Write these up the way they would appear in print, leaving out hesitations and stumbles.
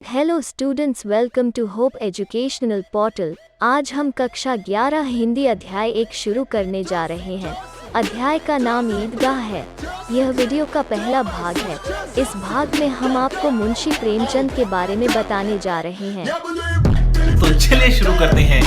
Hello students, welcome to hope educational portal. आज हम कक्षा 11 हिंदी अध्याय 1 शुरू करने जा रहे हैं। अध्याय का नाम ईदगाह है। यह वीडियो का पहला भाग है। इस भाग में हम आपको मुंशी प्रेमचंद के बारे में बताने जा रहे हैं। तो चलिए शुरू करते हैं।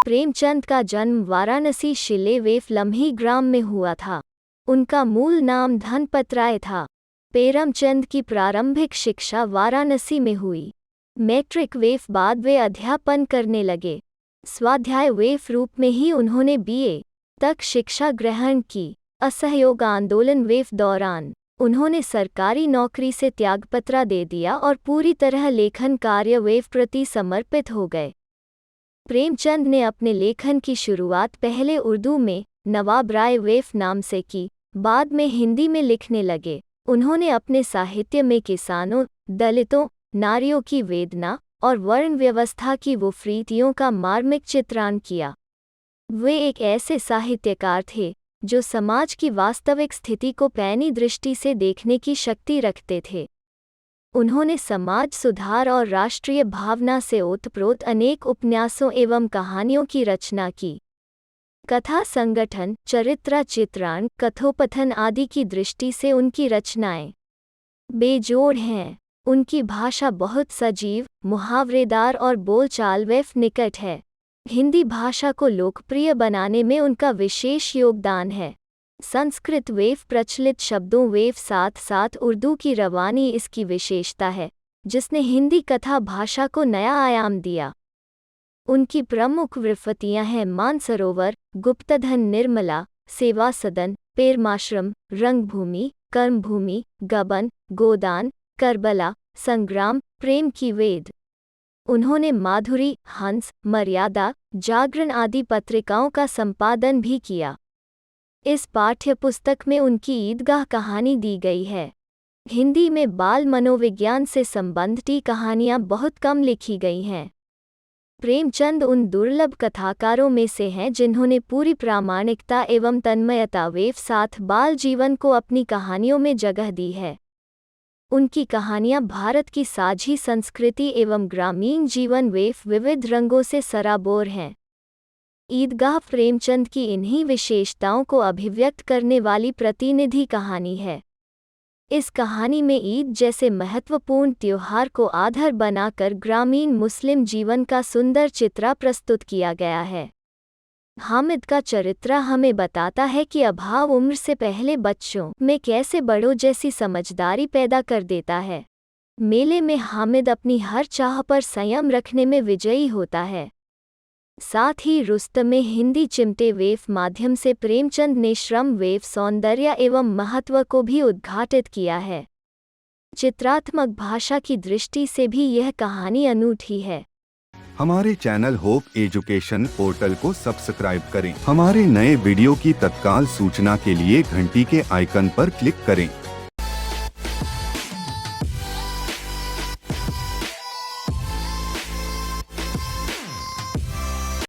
प्रेमचंद का जन्म वाराणसी शिले वेफ लम्ही ग्राम में हुआ था। उनका मूल नाम धनपत राय था। पेरमचंद की प्रारंभिक शिक्षा वाराणसी में हुई। मैट्रिक वेफ बाद वे अध्यापन करने लगे। स्वाध्याय वेफ रूप में ही उन्होंने बीए तक शिक्षा ग्रहण की। असहयोग आंदोलन वेफ दौरान उन्होंने सरकारी नौकरी से त्यागपत्र दे दिया और पूरी तरह लेखन कार्य वेफ प्रति समर्पित हो गए। प्रेमचंद ने अपने लेखन की शुरुआत पहले उर्दू में नवाब राय वेफ नाम से की, बाद में हिंदी में लिखने लगे। उन्होंने अपने साहित्य में किसानों, दलितों, नारियों की वेदना और वर्ण व्यवस्था की विपरीतियों का मार्मिक चित्रण किया। वे एक ऐसे साहित्यकार थे जो समाज की वास्तविक स्थिति को पैनी दृष्टि से देखने की शक्ति रखते थे। उन्होंने समाज सुधार और राष्ट्रीय भावना से ओतप्रोत अनेक उपन्यासों एवं कहानियों की रचना की। कथा संगठन, चरित्र चित्रण, कथोपथन आदि की दृष्टि से उनकी रचनाएं बेजोड़ हैं। उनकी भाषा बहुत सजीव, मुहावरेदार और बोलचाल वेफ निकट है। हिंदी भाषा को लोकप्रिय बनाने में उनका विशेष योगदान है। संस्कृत वेफ प्रचलित शब्दों वेफ साथ साथ उर्दू की रवानी इसकी विशेषता है, जिसने हिंदी कथा भाषा को नया आयाम दिया। उनकी प्रमुख विकृतियां हैं मानसरोवर, गुप्तधन, निर्मला, सेवा सदन, पेरमाश्रम, रंगभूमि, कर्मभूमि, गबन, गोदान, करबला, संग्राम, प्रेम की वेद। उन्होंने माधुरी, हंस, मर्यादा, जागरण आदि पत्रिकाओं का संपादन भी किया। इस पाठ्यपुस्तक में उनकी ईदगाह कहानी दी गई है। हिंदी में बाल मनोविज्ञान से संबंधित कहानियां बहुत कम लिखी गई हैं। प्रेमचंद उन दुर्लभ कथाकारों में से हैं जिन्होंने पूरी प्रामाणिकता एवं तन्मयता वेफ साथ बाल जीवन को अपनी कहानियों में जगह दी है। उनकी कहानियां भारत की साझी संस्कृति एवं ग्रामीण जीवन वेफ विविध रंगों से सराबोर हैं। ईदगाह प्रेमचंद की इन्हीं विशेषताओं को अभिव्यक्त करने वाली प्रतिनिधि कहानी है। इस कहानी में ईद जैसे महत्वपूर्ण त्योहार को आधार बनाकर ग्रामीण मुस्लिम जीवन का सुंदर चित्र प्रस्तुत किया गया है। हामिद का चरित्र हमें बताता है कि अभाव उम्र से पहले बच्चों में कैसे बड़ों जैसी समझदारी पैदा कर देता है। मेले में हामिद अपनी हर चाह पर संयम रखने में विजयी होता है। साथ ही रुस्तम में हिंदी चिमटे वेफ माध्यम से प्रेमचंद ने श्रम वेफ सौंदर्य एवं महत्व को भी उद्घाटित किया है। चित्रात्मक भाषा की दृष्टि से भी यह कहानी अनूठी है। हमारे चैनल होप एजुकेशन पोर्टल को सब्सक्राइब करें। हमारे नए वीडियो की तत्काल सूचना के लिए घंटी के आइकन पर क्लिक करें।